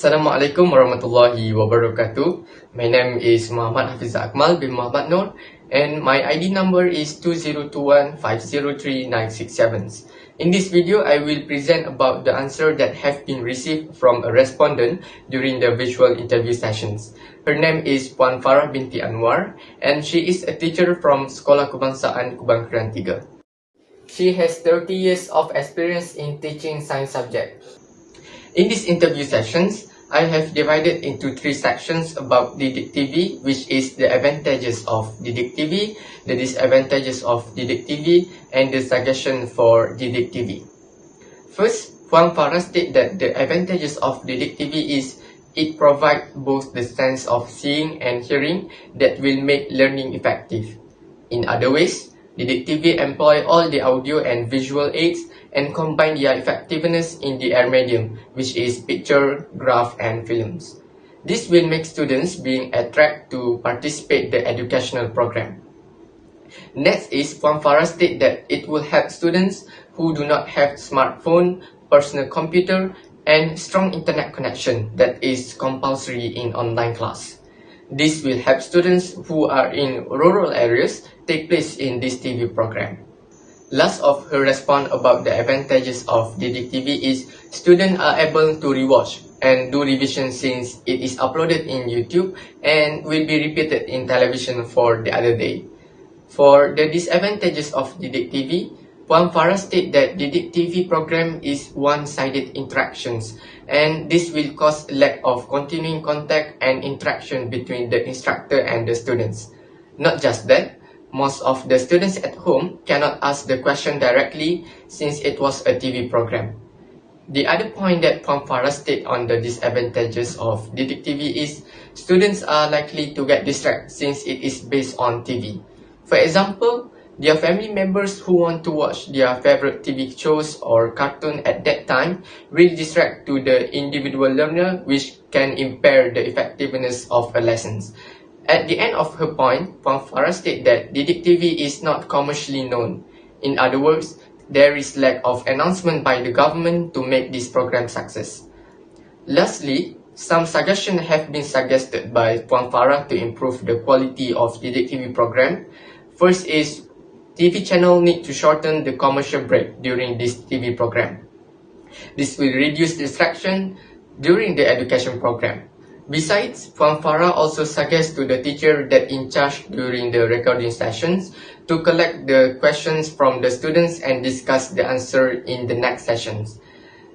Assalamualaikum warahmatullahi wabarakatuh. My name is Mohammad Akmal bin Mohammad Noor, and my ID number is 2021503967. In this video, I will present about the answer that have been received from a respondent during the visual interview sessions. Her name is Puan Farah binti Anwar, and she is a teacher from Sekolah Kebangsaan Kubangkeran 3. She has 30 years of experience in teaching science subjects. In these interview sessions, I have divided into 3 sections about Didiktv, which is the advantages of Didiktv, the disadvantages of Didiktv, and the suggestion for Didiktv. First, Puan Farah stated that the advantages of Didiktv is it provides both the sense of seeing and hearing that will make learning effective. In other ways, Didiktv employ all the audio and visual aids and combine their effectiveness in the air medium, which is picture, graph, and films. This will make students being attracted to participate the educational program. Next is Puan Farah state that it will help students who do not have smartphone, personal computer, and strong internet connection that is compulsory in online class. This will help students who are in rural areas take place in this TV program. Last of her response about the advantages of Didiktv is students are able to rewatch and do revision since it is uploaded in YouTube and will be repeated in television for the other day. For the disadvantages of Didiktv, Puan Farah state that Didiktv program is one-sided interactions, and this will cause lack of continuing contact and interaction between the instructor and the students. Not just that, most of the students at home cannot ask the question directly since it was a TV program. The other point that Puan Farah state on the disadvantages of Didiktv is students are likely to get distracted since it is based on TV. For example, their family members who want to watch their favorite TV shows or cartoon at that time will distract to the individual learner, which can impair the effectiveness of a lessons. At the end of her point, Puan Farah stated that Didiktv is not commercially known. In other words, there is lack of announcement by the government to make this program success. Lastly, some suggestions have been suggested by Puan Farah to improve the quality of Didiktv program. First is TV channel need to shorten the commercial break during this TV program. This will reduce distraction during the education program. Besides, Puan Farah also suggests to the teacher that in charge during the recording sessions to collect the questions from the students and discuss the answer in the next sessions.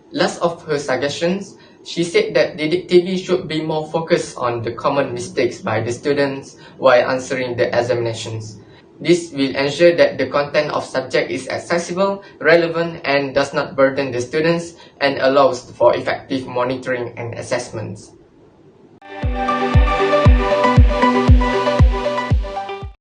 Last of her suggestions, she said that Didiktv should be more focused on the common mistakes by the students while answering the examinations. This will ensure that the content of subject is accessible, relevant, and does not burden the students and allows for effective monitoring and assessments.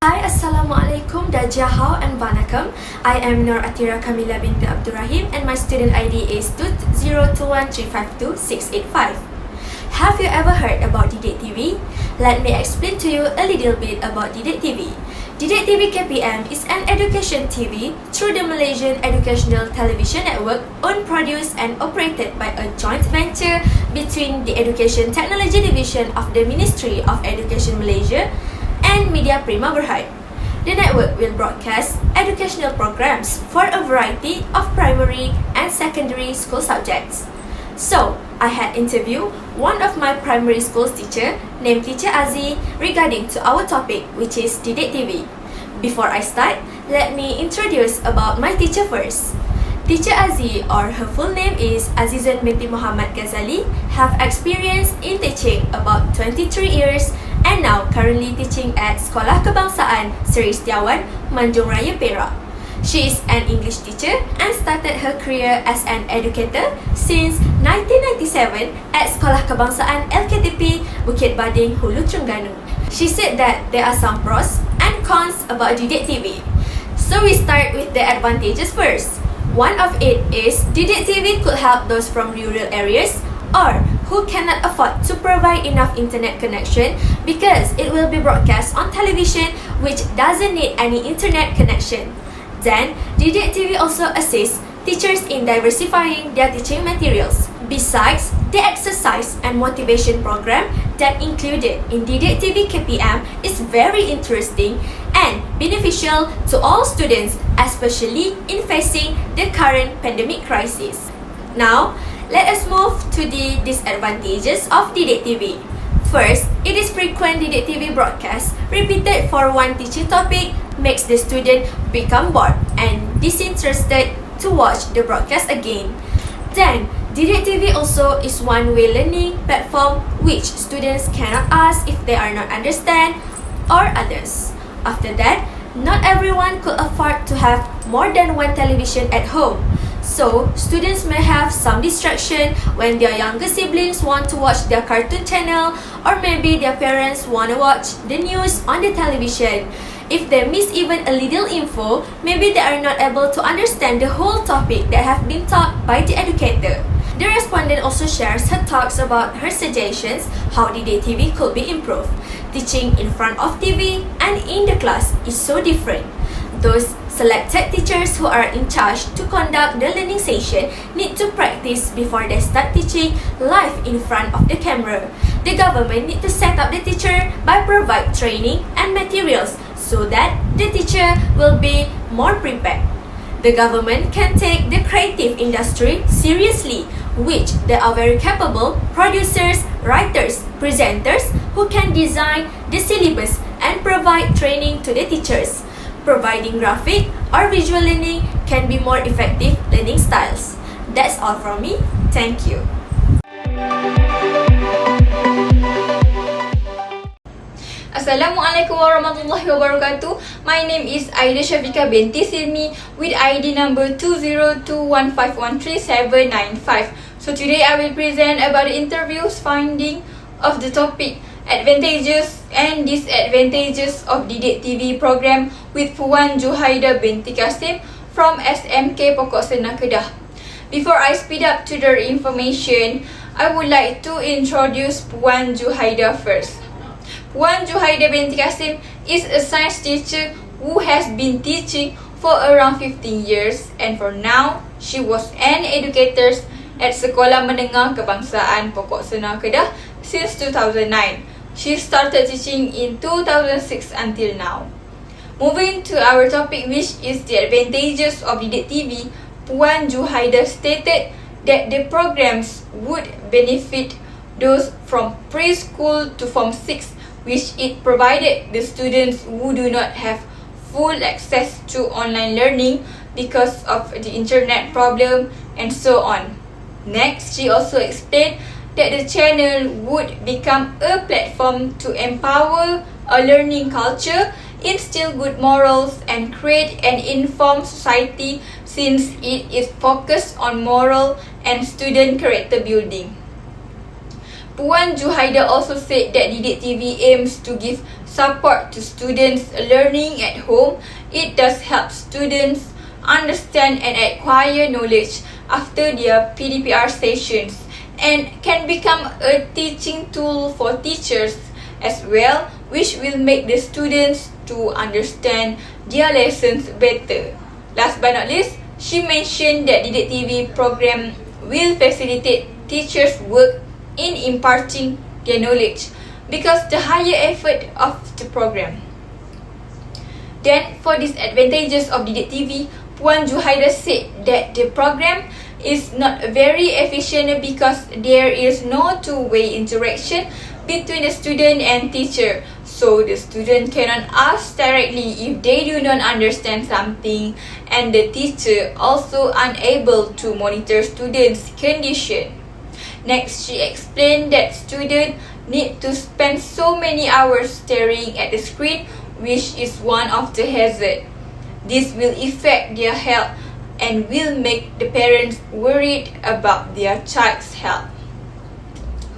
Hi, Assalamualaikum, Dajahau and Vanakkam. I am Nur Kamilia binti Abdul Rahim and my student ID is 2021352685. Have you ever heard about Didiktv? Let me explain to you a little bit about Didiktv. Didiktv KPM is an education TV through the Malaysian Educational Television Network, owned, produced and operated by a joint venture between the Education Technology Division of the Ministry of Education Malaysia and Media Prima Berhad. The network will broadcast educational programs for a variety of primary and secondary school subjects. So, I had interviewed one of my primary school's teacher named Teacher Aziz regarding to our topic, which is Didiktv. Before I start, let me introduce about my teacher first. Teacher Aziz, or her full name is Azizan binti Muhammad Ghazali, have experience in teaching about 23 years and now currently teaching at Sekolah Kebangsaan Seri Setiawan, Manjung Raya, Perak. She is an English teacher and started her career as an educator since 1997 at Sekolah Kebangsaan LKTP Bukit Bading, Hulu Terengganu. She said that there are some pros and cons about Didiktv. So we start with the advantages first. One of it is Didiktv could help those from rural areas or who cannot afford to provide enough internet connection because it will be broadcast on television which doesn't need any internet connection. Then, Didiktv also assists teachers in diversifying their teaching materials. Besides, The exercise and motivation program that included in Didiktv KPM is very interesting and beneficial to all students, especially in facing the current pandemic crisis. Now, let us move to the disadvantages of Didiktv. First, it is frequent Didiktv broadcast repeated for one teaching topic makes the student become bored and disinterested to watch the broadcast again. Then, Didiktv also is one-way learning platform which students cannot ask if they are not understand or others. After that, not everyone could afford to have more than one television at home. So, students may have some distraction when their younger siblings want to watch their cartoon channel or maybe their parents want to watch the news on the television. If they miss even a little info, maybe they are not able to understand the whole topic that have been taught by the educator. The respondent also shares her thoughts about her suggestions how Didiktv could be improved. Teaching in front of TV and in the class is so different. Those selected teachers who are in charge to conduct the learning session need to practice before they start teaching live in front of the camera. The government need to set up the teacher by provide training and materials so that the teacher will be more prepared. The government can take the creative industry seriously, which they are very capable producers, writers, presenters who can design the syllabus and provide training to the teachers. Providing graphic or visual learning can be more effective learning styles. That's all from me. Thank you. Assalamualaikum warahmatullahi wabarakatuh. My name is Aida Syafiqah binti Silmi with ID number 20215137995. So today I will present about the interview's finding of the topic Advantages and Disadvantages of Didiktv program with Puan Juhaida binti Kasim from SMK Pokok Sena Kedah. Before I speed up to the information, I would like to introduce Puan Juhaida first. Puan Juhaida binti Kasim is a science teacher who has been teaching for around 15 years and for now, she was an educator at Sekolah Menengah Kebangsaan Pokok Sena Kedah since 2009. She started teaching in 2006 until now. Moving to our topic, which is the advantages of Didiktv, Puan Juhaida stated that the programs would benefit those from preschool to Form 6, which it provided the students who do not have full access to online learning because of the internet problem and so on. Next, she also explained that the channel would become a platform to empower a learning culture, instill good morals, and create an informed society since it is focused on moral and student character building. Puan Juhaida also said that Didiktv aims to give support to students learning at home. It does help students understand and acquire knowledge after their PDPR sessions and can become a teaching tool for teachers as well, which will make the students to understand their lessons better. Last but not least, she mentioned that Didiktv program will facilitate teachers' work in imparting their knowledge because the higher effort of the program. Then, for disadvantages of Didiktv, Puan Juhaida said that the program is not very efficient because there is no two-way interaction between the student and teacher. So the student cannot ask directly if they do not understand something, and the teacher also unable to monitor students' condition. Next, she explained that students need to spend so many hours staring at the screen, which is one of the hazards. This will affect their health and will make the parents worried about their child's health.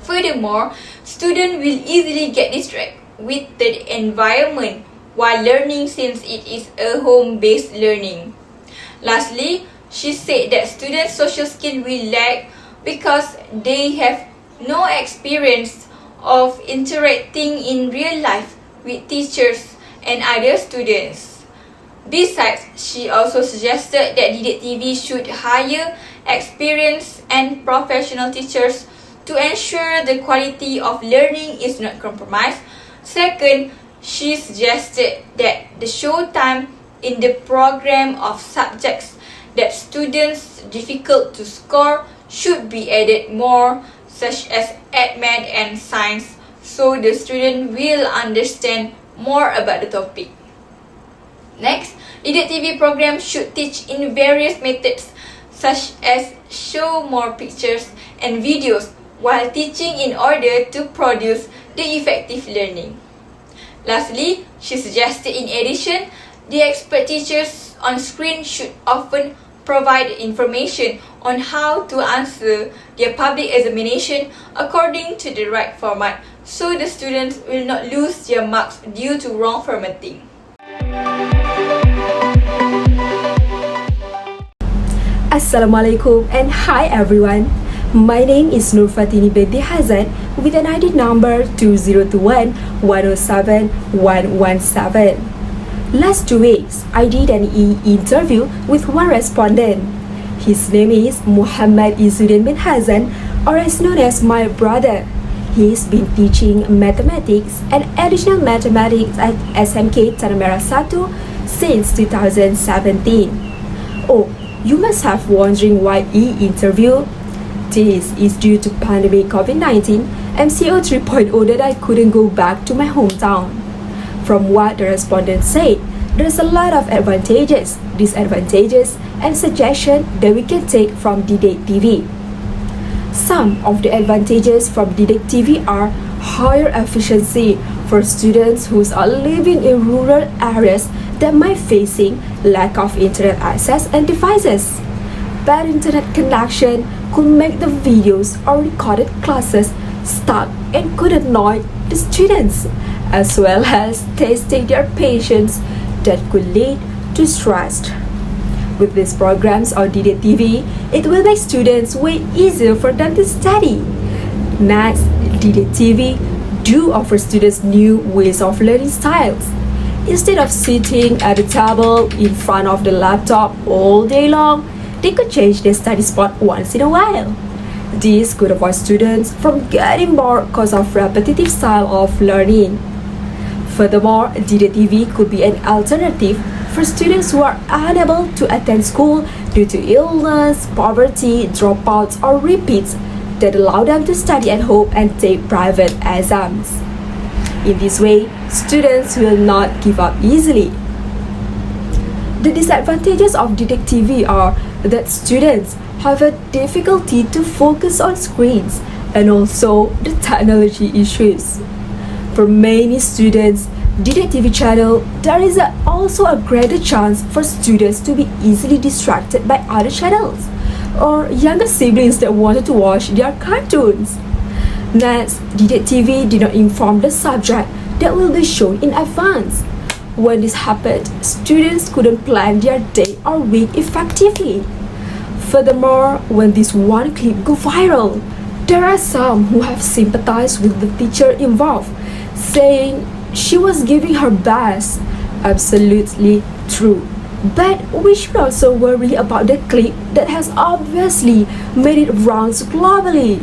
Furthermore, students will easily get distracted with the environment while learning since it is a home-based learning. Lastly, she said that students' social skills will lack because they have no experience of interacting in real life with teachers and other students. Besides, she also suggested that Didiktv should hire experienced and professional teachers to ensure the quality of learning is not compromised. Second, she suggested that the show time in the program of subjects that students difficult to score should be added more, such as math and science, so the student will understand more about the topic. Next, Ddtv program should teach in various methods, such as show more pictures and videos while teaching in order to produce the effective learning. Lastly, she suggested in addition, the expert teachers on screen should often provide information on how to answer their public examination according to the right format, so the students will not lose their marks due to wrong formatting. Assalamualaikum and hi everyone. My name is Nur Fatini binti Hazan with an ID number 2021-107-117. Last 2 weeks, I did an interview with one respondent. His name is Mohammad bin Hazan, or as known as my brother. He's been teaching mathematics and additional mathematics at SMK Tanah Merah 1 since 2017. Oh, you must have wondering why interview. This is due to pandemic COVID-19 MCO 3.0 that I couldn't go back to my hometown. From what the respondent said, there's a lot of advantages, disadvantages, and suggestions that we can take from Didiktv. Some of the advantages from Didiktv are higher efficiency for students who are living in rural areas that might facing lack of internet access and devices. Bad internet connection could make the videos or recorded classes stuck and could annoy the students, as well as testing their patience that could lead to stress. With these programs on Didiktv, it will make students way easier for them to study. Next, Didiktv do offer students new ways of learning styles. Instead of sitting at a table in front of the laptop all day long, they could change their study spot once in a while. This could avoid students from getting bored because of repetitive style of learning. Furthermore, Didiktv could be an alternative for students who are unable to attend school due to illness, poverty, dropouts, or repeats that allow them to study at home and take private exams. In this way, students will not give up easily. The disadvantages of Didiktv are that students have a difficulty to focus on screens and also the technology issues. For many students, Didiktv channel, there is also a greater chance for students to be easily distracted by other channels or younger siblings that wanted to watch their cartoons. Next, Didiktv did not inform the subject that will be shown in advance. When this happened, students couldn't plan their day or week effectively. Furthermore, when this one clip go viral, there are some who have sympathized with the teacher involved, saying she was giving her best. Absolutely true. But we should also worry about the clip that has obviously made it rounds globally,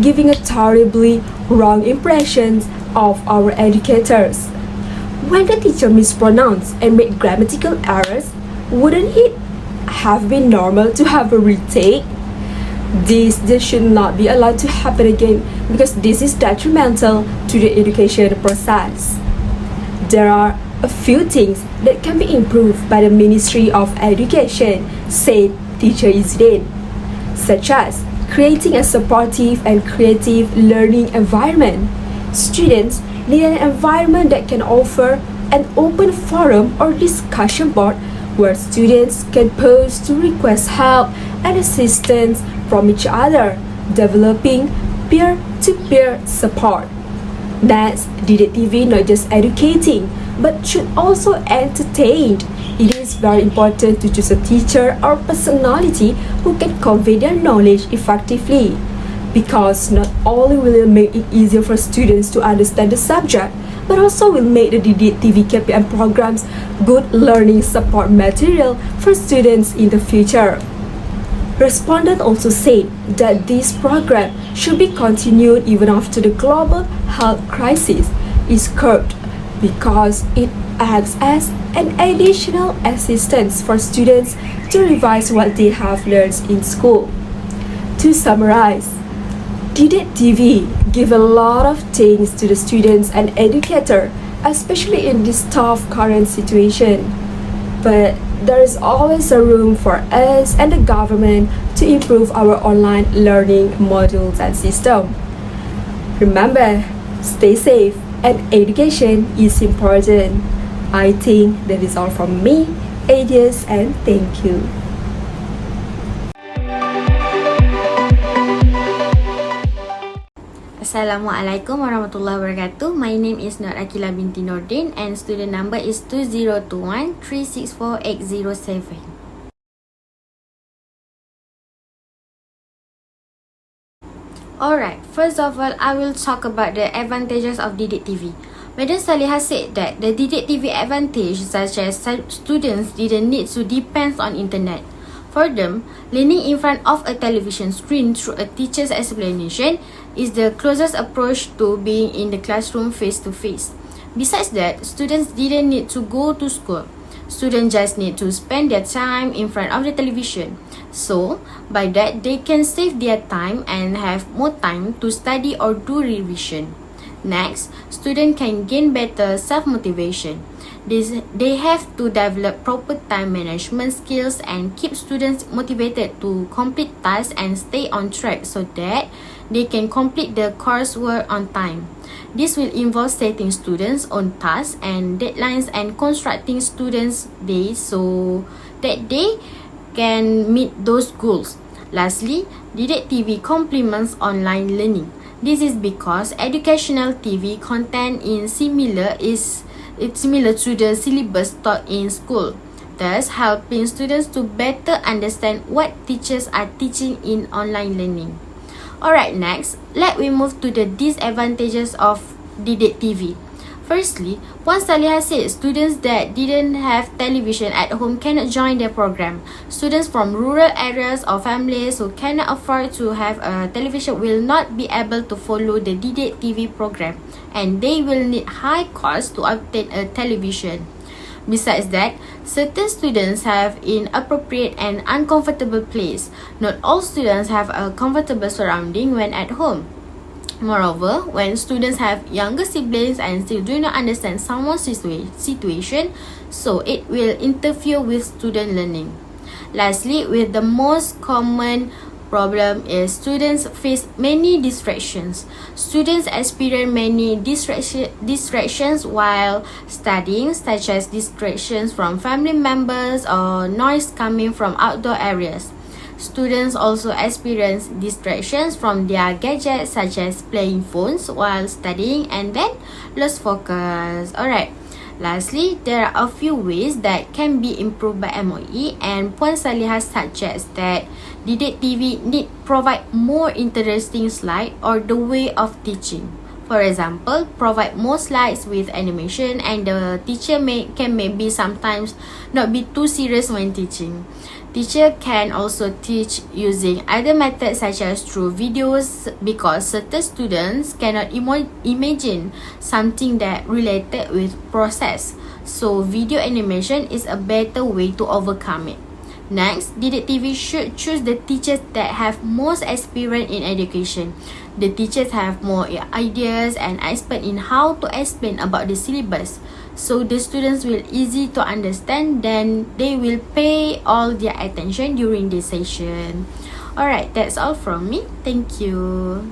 giving a terribly wrong impression of our educators. When the teacher mispronounced and made grammatical errors, wouldn't it have been normal to have a retake? This should not be allowed to happen again because this is detrimental to the education process. There are a few things that can be improved by the Ministry of Education, said Teacher Izrin, such as creating a supportive and creative learning environment. Students need an environment that can offer an open forum or discussion board where students can pose to request help and assistance from each other, developing peer-to-peer support. Next, Didiktv not just educating, but should also entertain. It is very important to choose a teacher or personality who can convey their knowledge effectively, because not only will it make it easier for students to understand the subject, but also will make the Didiktv KPM programs good learning support material for students in the future. Respondents also said that this program should be continued even after the global health crisis is curbed because it acts as an additional assistance for students to revise what they have learned in school. To summarize, Didiktv give a lot of things to the students and educator, especially in this tough current situation. But there is always a room for us and the government to improve our online learning modules and system. Remember, stay safe and education is important. I think that is all from me, Adios, and thank you. Assalamualaikum warahmatullahi wabarakatuh. My name is Nuraqela binti Nordin and student number is 2021364807. Alright, first of all, I will talk about the advantages of Didiktv. Madam Salihah said that the Didiktv advantage such as students didn't need to depend on internet. For them, learning in front of a television screen through a teacher's explanation is the closest approach to being in the classroom face-to-face. Besides that, students didn't need to go to school. Students just need to spend their time in front of the television. So, by that, they can save their time and have more time to study or do revision. Next, students can gain better self-motivation. They have to develop proper time management skills and keep students motivated to complete tasks and stay on track so that they can complete the coursework on time. This will involve setting students on tasks and deadlines and constructing students' days so that they can meet those goals. Lastly, Didiktv complements online learning. This is because educational TV content is similar to the syllabus taught in school, thus helping students to better understand what teachers are teaching in online learning. Alright, next, let we move to the disadvantages of Didiktv. Firstly, Puan Salihah said students that didn't have television at home cannot join the program. Students from rural areas or families who cannot afford to have a television will not be able to follow the Didiktv program, and they will need high cost to obtain a television. Besides that, certain students have inappropriate and uncomfortable place. Not all students have a comfortable surrounding when at home. Moreover, when students have younger siblings and still do not understand someone's situation, so it will interfere with student learning. Lastly, with the most common problem is students face many distractions. Students experience many distractions while studying, such as distractions from family members or noise coming from outdoor areas. Students also experience distractions from their gadgets such as playing phones while studying and then lose focus. Alright. Lastly, there are a few ways that can be improved by MOE, and Puan Salihah suggests that Didiktv need provide more interesting slide or the way of teaching. For example, provide more slides with animation, and the teacher can maybe sometimes not be too serious when teaching. Teacher can also teach using other methods such as through videos, because certain students cannot imagine something that related with process. So video animation is a better way to overcome it. Next, Didiktv should choose the teachers that have most experience in education. The teachers have more ideas and expert in how to explain about the syllabus, so the students will easy to understand, then they will pay all their attention during the session. Alright, that's all from me. Thank you.